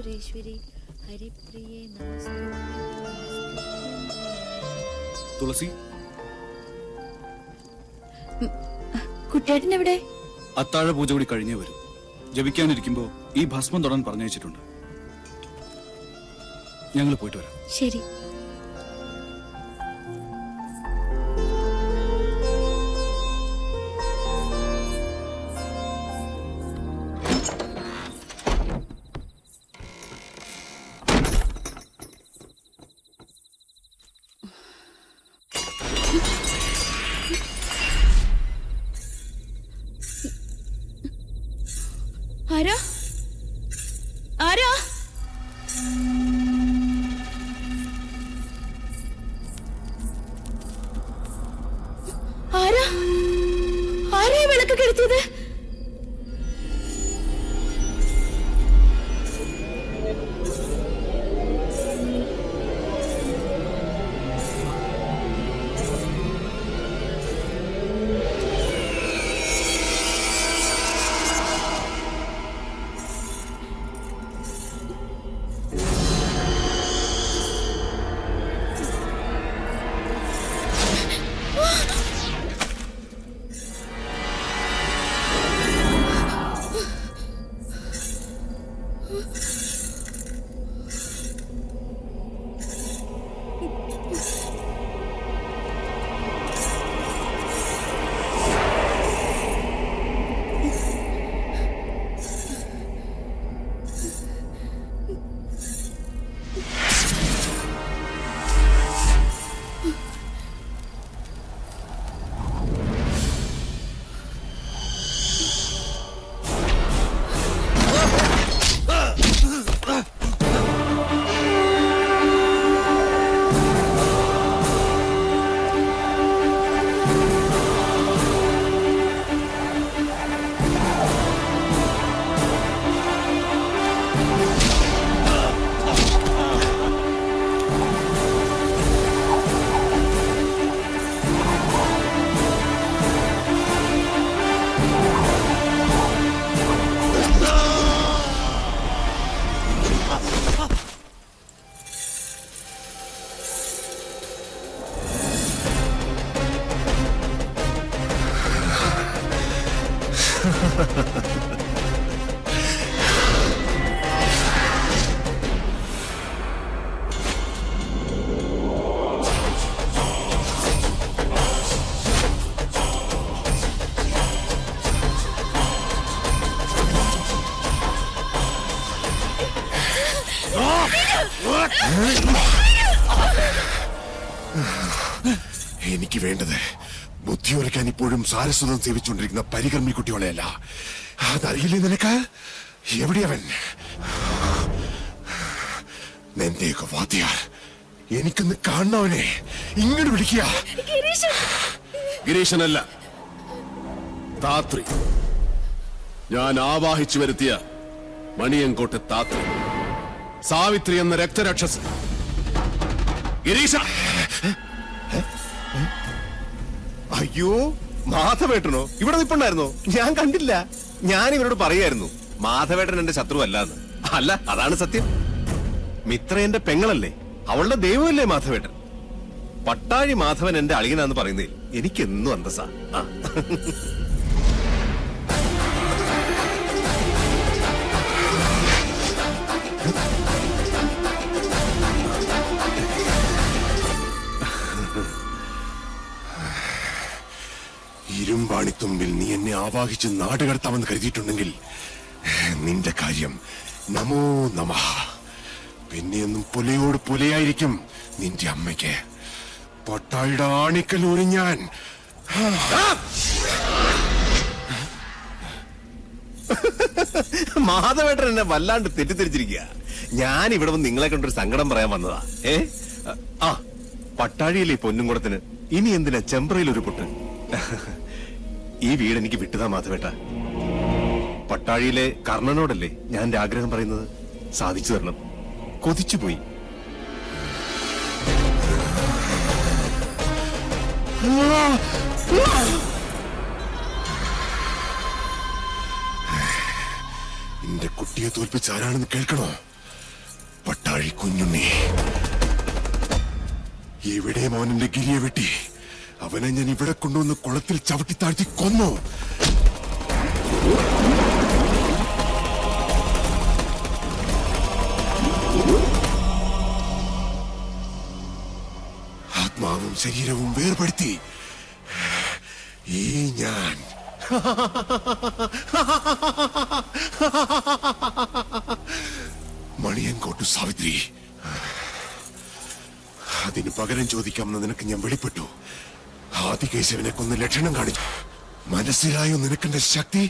സുരേശ്വരി ഹരിപ്രിയേ തുളസി, കുട്ടേട്ടൻ എവിടെ? അത്താഴ പൂജ കൂടി കഴിഞ്ഞേ വരും. ജപിക്കാനിരിക്കുമ്പോ ഈ ഭസ്മം തൊടാൻ പറഞ്ഞയച്ചിട്ടുണ്ട്. ഞങ്ങൾ പോയിട്ട് വരാം. ശരി. ആരാ? ആരാ? ആരാ? ആരാ വിളക്ക് കെടുത്തിയത്? എനിക്ക് വേണ്ടത് ബുദ്ധിയൊരുക്കാൻ ഇപ്പോഴും സാരസ്വതം സേവിച്ചുകൊണ്ടിരിക്കുന്ന പരികർമ്മി കുട്ടികളെയല്ല. അതറിയില്ലേ നിനക്ക്? എവിടെയവൻ? നിന്റെയൊക്കെ വാദ്യാർ എനിക്കൊന്ന് കാണണവനെ ഇങ്ങോട്ട് വിളിക്കുക. ഗിരീശനല്ല, താത്രി. ഞാൻ ആവാഹിച്ചു വരുത്തിയ മണിയങ്കോട്ടെ താത്രി, സാവിത്രി എന്ന രക്തരാക്ഷസ്. ഗിരീശ! അയ്യോ, മാധവേട്ടനോ? ഇവിടെ നിൽപ്പുണ്ടായിരുന്നോ? ഞാൻ കണ്ടില്ല. ഞാൻ ഇവരോട് പറയായിരുന്നു മാധവേട്ടൻ എന്റെ ശത്രു അല്ലാന്ന്. അല്ല, അതാണ് സത്യം. മിത്ര എന്റെ പെങ്ങളല്ലേ, അവളുടെ ദൈവമല്ലേ മാധവേട്ടൻ. പട്ടാഴി മാധവൻ എന്റെ അളിയനാന്ന് പറയുന്നതിൽ എനിക്കെന്നും അന്തസ്സാ. ഇരുമ്പാണിത്തുമ്പിൽ നീ എന്നെ ആവാഹിച്ച് നാടുകടത്താമെന്ന് കരുതിയിട്ടുണ്ടെങ്കിൽ നിന്റെ കാര്യം നമോ നമഃ. പിന്നെയൊന്നും പുലയോട് പുലയായിരിക്കും നിന്റെ അമ്മയ്ക്ക്. പട്ടായുടെ ആണിക്കലൂരി ഞാൻ. മാധവേട്ടൻ എന്നെ വല്ലാണ്ട് തെറ്റിദ്ധരിച്ചിരിക്കുക. ഞാൻ ഇവിടെ വന്ന് നിങ്ങളെ കണ്ടൊരു സങ്കടം പറയാൻ വന്നതാ. പട്ടാഴിയിലെ പൊന്നുംകുടത്തിന് ഇനി എന്തിനാ ചെമ്പ്രയിലൊരു പൊട്ട്? ഈ വീട് എനിക്ക് വിട്ടുതാ മാധവേട്ട. പട്ടാഴിയിലെ കർണനോടല്ലേ ഞാൻ എന്റെ ആഗ്രഹം പറയുന്നത്. സാധിച്ചു തരണം. കൊതിച്ചുപോയി. എന്റെ കുട്ടിയെ തോൽപ്പിച്ച് ആരാണെന്ന് കേൾക്കണോ? പട്ടാഴി കുഞ്ഞുണ്ണി. എവിടെയും അവനെന്റെ ഗിരിയെ വെട്ടി. അവനെ ഞാൻ ഇവിടെ കൊണ്ടുവന്ന് കുളത്തിൽ ചവിട്ടി താഴ്ത്തി കൊന്നു. ആത്മാവും ശരീരവും വേർപെടുത്തി ഈ ഞാൻ മണിയൻകോട്ടു സാവിത്രി. അതിന് പകരം ചോദിക്കാമെന്ന് നിനക്ക് ഞാൻ വെളിപ്പെട്ടു. ആദികേശവനെ കൊന്ന് ലക്ഷണം കാണിച്ചു. മനസ്സിലായോ നിനക്കെന്റെ ശക്തി?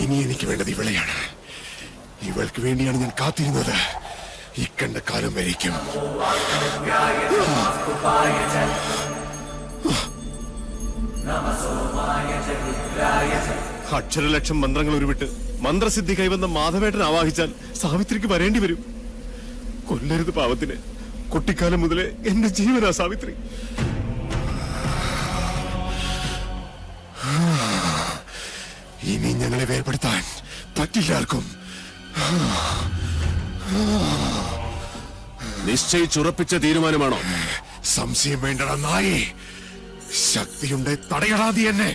ഇനി എനിക്ക് വേണ്ടത് ഇവളെയാണ്. ഇവൾക്ക് വേണ്ടിയാണ് ഞാൻ കാത്തിരുന്നത് ഇക്കണ്ട കാലം വരേക്കും. അക്ഷരലക്ഷം മന്ത്രങ്ങൾ ഉരുവിട്ട് മന്ത്രസിദ്ധി കൈവന്ന മാധവേട്ടൻ ആവാഹിച്ചാൽ സാവിത്രിക്ക് വരേണ്ടി വരും. കൊല്ലരുത് പാവത്തിന്. കുട്ടിക്കാലം മുതലേ എന്റെ ജീവനാ സാവിത്രി. ഇനി ഞങ്ങളെ വേർപെടുത്താൻ പറ്റില്ലാർക്കും. നിശ്ചയിച്ചുറപ്പിച്ച തീരുമാനമാണോ? സംശയം വേണ്ടടാ നായേ. ശക്തിയുണ്ടെ തടയടാതി എന്നെ.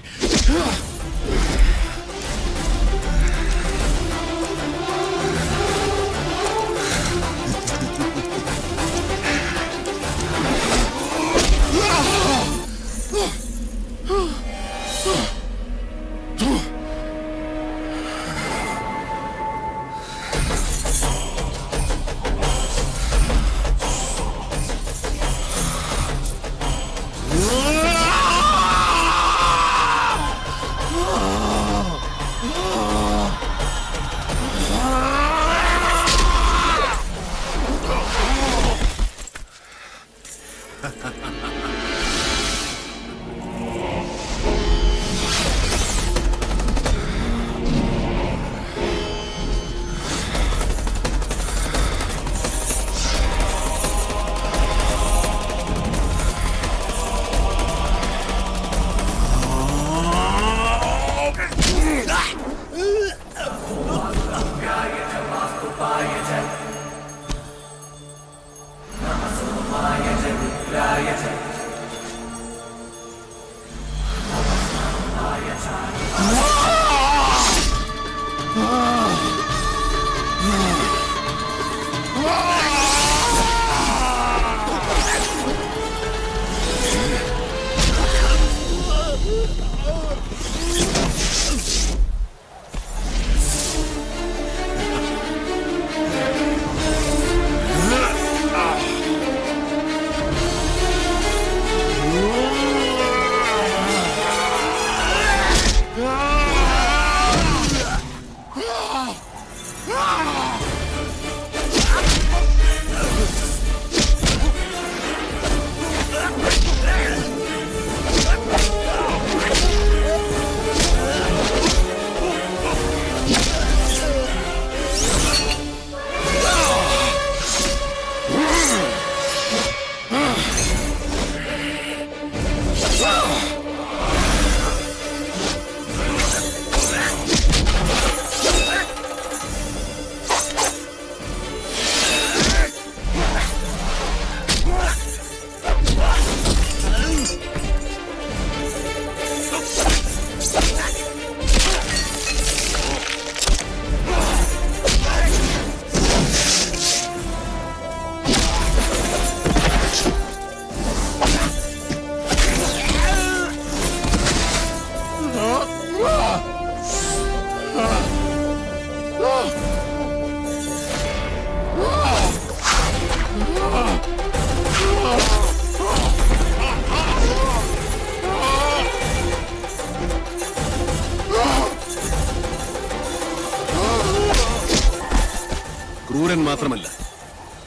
ക്രൂരൻ മാത്രമല്ല,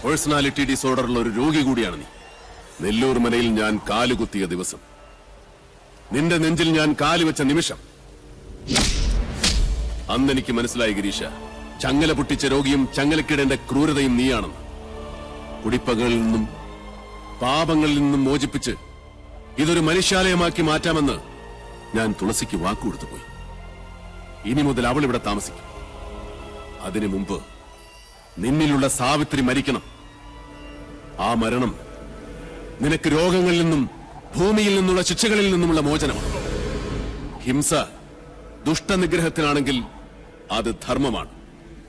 പേഴ്സണാലിറ്റി ഡിസോർഡറുള്ള ഒരു രോഗി കൂടിയാണ് നീ. നെല്ലൂർ മനയിൽ ഞാൻ കാലുകുത്തിയ ദിവസം, നിന്റെ നെഞ്ചിൽ ഞാൻ കാലുവെച്ച നിമിഷം, അന്നെനിക്ക് മനസ്സിലായി ഗിരീഷ, ചങ്ങല പൊട്ടിച്ച രോഗിയും ചങ്ങലക്കിടേണ്ട ക്രൂരതയും നീയാണെന്ന്. കുടിപ്പകകളിൽ നിന്നും പാപങ്ങളിൽ നിന്നും മോചിപ്പിച്ച് ഇതൊരു മനുഷ്യാലയമാക്കി മാറ്റാമെന്ന് ഞാൻ തുളസിക്ക് വാക്കുകൊടുത്തു പോയി. ഇനി മുതൽ അവൾ ഇവിടെ താമസിക്കും. അതിനു മുമ്പ് നിന്നിലുള്ള സാവിത്രി മരിക്കണം. ആ മരണം നിനക്ക് രോഗങ്ങളിൽ നിന്നും ഭൂമിയിൽ നിന്നുള്ള ശിക്ഷകളിൽ നിന്നുമുള്ള മോചനമാണ്. ഹിംസ ദുഷ്ടനിഗ്രഹത്തിനാണെങ്കിൽ അത് ധർമ്മമാണ്,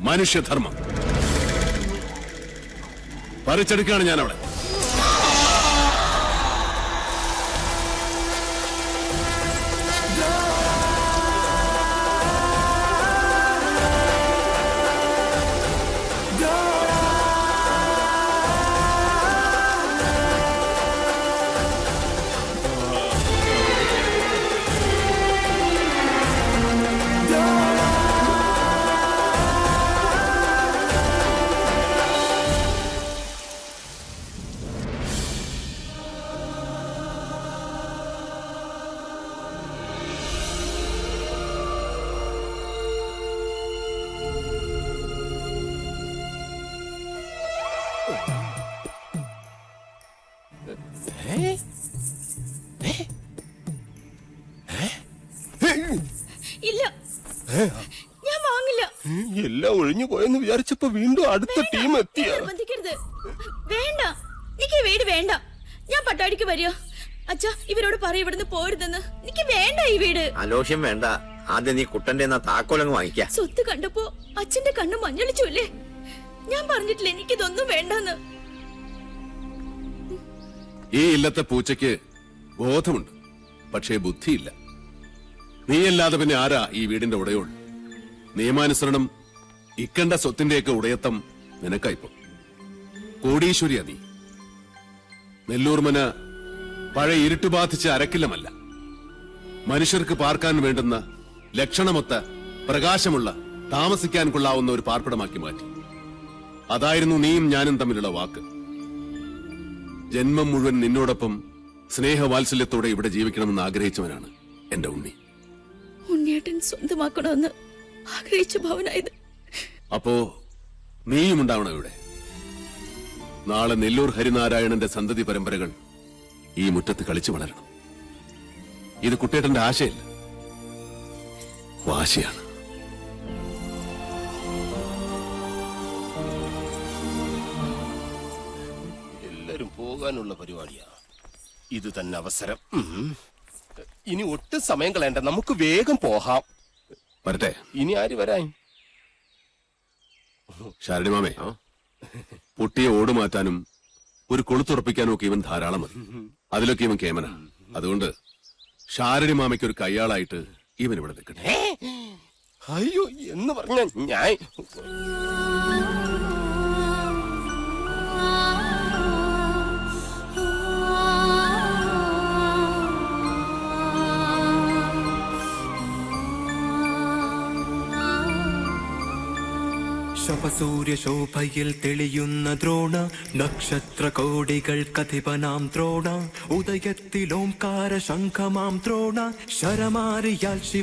മനുഷ്യധർമ്മം. പറിച്ചെടുക്കുകയാണ് ഞാൻ അവളെ. ഇല്ല, ഞാൻ വാങ്ങില്ല. എല്ലാം ഒഴിഞ്ഞു പോയെന്ന് വിചാരിച്ചപ്പോ വീണ്ടും അടുത്ത ടീം എത്തിയ. നിർബന്ധിക്കരുത്. വേണ്ട, എനിക്ക് വീട് വേണ്ട. ഞാൻ പട്ടാടിക്ക് വരിക. അച്ഛാ, ഇവരോട് പറയും ഇവിടുന്ന് പോരുതെന്ന്. എനിക്ക് വേണ്ട ഈ വീട്. അലോഷ്യം വേണ്ട. ആദ്യം നീ കുട്ടന്റെ താക്കോലങ്ങ് വാങ്ങിക്ക. സ്വത്ത് കണ്ടപ്പോ അച്ഛന്റെ കണ്ണ് മഞ്ഞളിച്ചൂല്ലേ? ഞാൻ പറഞ്ഞിട്ടില്ല എനിക്കിതൊന്നും വേണ്ടെന്ന്. ഈ ഇല്ലത്തെ പൂച്ചയ്ക്ക് ബോധമുണ്ട്, പക്ഷേ ബുദ്ധിയില്ല. നീയല്ലാതെ പിന്നെ ആരാ ഈ വീടിന്റെ ഉടയോൾ? നിയമാനുസരണം ഇക്കണ്ട സ്വത്തിന്റെയൊക്കെ ഉടയത്തം നിനക്കായിപ്പോ. കോടീശ്വരിയാ നീ. നെല്ലൂർമന പഴയ ഇരുട്ട് ബാധിച്ച അരക്കില്ലമല്ല, മനുഷ്യർക്ക് പാർക്കാൻ വേണ്ടുന്ന ലക്ഷണമൊത്ത പ്രകാശമുള്ള താമസിക്കാൻ കൊള്ളാവുന്ന ഒരു പാർപ്പിടമാക്കി മാറ്റി. അതായിരുന്നു നീയും ഞാനും തമ്മിലുള്ള വാക്ക്. ജന്മം മുഴുവൻ നിന്നോടൊപ്പം സ്നേഹവാത്സല്യത്തോടെ ഇവിടെ ജീവിക്കണമെന്ന് ആഗ്രഹിച്ചവനാണ് എന്റെ ഉണ്ണി. ഉണ്ണിയേട്ടൻ സ്വന്തമാക്കണമെന്ന് ആഗ്രഹിച്ച ഭവനായത്. അപ്പോ നീയും ഉണ്ടാവണം ഇവിടെ. നാളെ നെല്ലൂർ ഹരിനാരായണന്റെ സന്തതി പരമ്പരകൾ ഈ മുറ്റത്ത് കളിച്ചു വളരണം. ഇത് കുട്ടേട്ടന്റെ ആശയല്ല, വാശിയാണ്. എല്ലാരും പോകാനുള്ള പരിപാടിയാ. ഇത് തന്നെ അവസരം. ഇനി ഒട്ടും സമയം കളയണ്ട, നമുക്ക് വേഗം പോകാം. വരട്ടെ. ഇനി ആര് വരാൻ? ശാരണി മാമേ, പൊട്ടിയെ ഓടുമാറ്റാനും ഒരു കൊളുത്തുറപ്പിക്കാനും ഒക്കെ ഇവൻ ധാരാളം മതി. അതിലൊക്കെ ഇവൻ കേമന. അതുകൊണ്ട് ശാരണി മാമയ്ക്ക് ഒരു കയ്യാളായിട്ട് ഇവൻ ഇവിടെ നിൽക്കട്ടെ. അയ്യോ എന്ന് പറഞ്ഞ ഞാൻ ശോഭയിൽ തെളിയുന്ന ദ്രോണ നക്ഷത്ര കോടികൾ കഥിപനാം ദ്രോണ ഉദയത്തിലോംകാര ശംഖമാം ദ്രോണ ശരമാരിയാൽ